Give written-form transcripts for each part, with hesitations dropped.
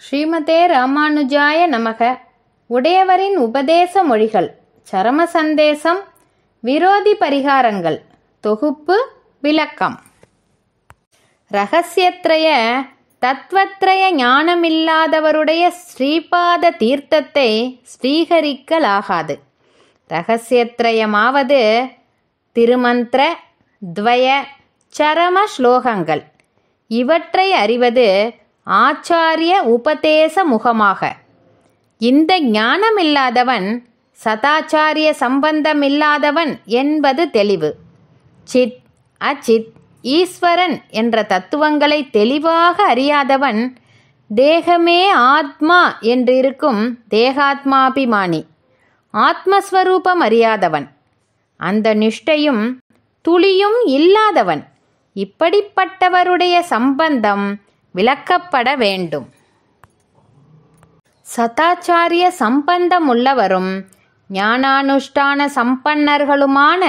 ஸ்ரீமதே ராமானுஜாய நமக. உடையவரின் உபதேச மொழிகள். சரம சந்தேசம். விரோதி பரிகாரங்கள். தொகுப்பு. விளக்கம். இரகசியத்ரய தத்வத்ரய ஞானமில்லாதவருடைய ஸ்ரீபாத தீர்த்தத்தை ஸ்வீகரிக்கலாகாது. இரகசியத்ரயமாவது திருமந்திர துவய சரம ஸ்லோகங்கள். இவற்றை அறிவது ஆச்சாரிய உபதேச முகமாக. இந்த ஞானமில்லாதவன் சதாச்சாரிய சம்பந்தமில்லாதவன் என்பது தெளிவு. சித் அச்சித் ஈஸ்வரன் என்ற தத்துவங்களை தெளிவாக அறியாதவன் தேகமே ஆத்மா என்றிருக்கும் தேகாத்மாபிமானி. ஆத்மஸ்வரூபம் அறியாதவன், அந்த நிஷ்டையும் துளியும் இல்லாதவன். இப்படிப்பட்டவருடைய சம்பந்தம் விளக்கப்பட வேண்டும். சதாச்சாரிய சம்பந்தமுள்ளவரும் ஞானானுஷ்டான சம்பன்னர்களுமான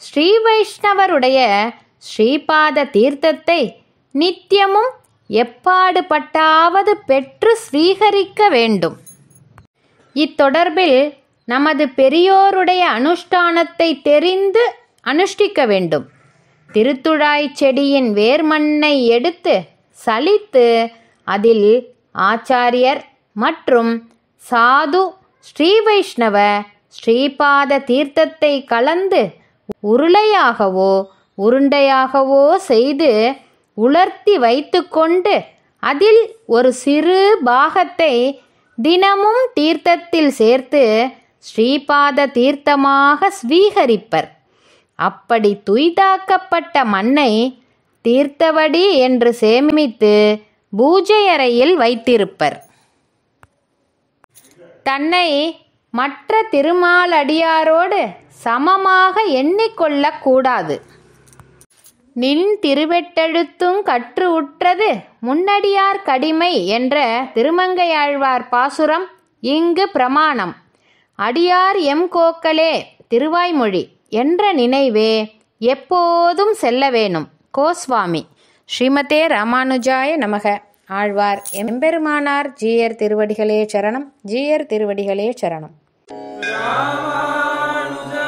ஸ்ரீ வைஷ்ணவருடைய ஸ்ரீபாத தீர்த்தத்தை நித்தியமும் எப்பாடுபட்டாவது பெற்று ஸ்வீகரிக்க வேண்டும். இத்தொடர்பில் நமது பெரியோருடைய அனுஷ்டானத்தை தெரிந்து அனுஷ்டிக்க வேண்டும். திருத்துழாய் செடியின் வேர்மண்ணை எடுத்து சலித்து அதில் ஆச்சாரியர் மற்றும் சாது ஸ்ரீ வைஷ்ணவ ஸ்ரீபாத தீர்த்தத்தை கலந்து உருளையாகவோ உருண்டையாகவோ செய்து உலர்த்தி வைத்து கொண்டு அதில் ஒரு சிறு பாகத்தை தினமும் தீர்த்தத்தில் சேர்த்து ஸ்ரீபாத தீர்த்தமாக ஸ்வீகரிப்பர். அப்படி துய்தாக்கப்பட்ட மண்ணை தீர்த்தவடி என்று சேமித்து பூஜை அறையில் வைத்திருப்பர். தன்னை மற்ற திருமாலடியாரோடு சமமாக எண்ணிக்கொள்ளக்கூடாது. நின் திருவெட்டெழுத்தும் கற்று உற்றது முன்னடியார் கடிமை என்ற திருமங்கையாழ்வார் பாசுரம் இங்கு பிரமாணம். அடியார் எம் கோக்களே திருவாய்மொழி என்ற நினைவே எப்போதும் செல்ல வேணும். கோஸ்வாமி. ஸ்ரீமதே ராமானுஜாய நமக. ஆழ்வார் எம்பெருமானார் ஜீயர் திருவடிகளே சரணம். ஜீயர் திருவடிகளே சரணம். ராமானுஜா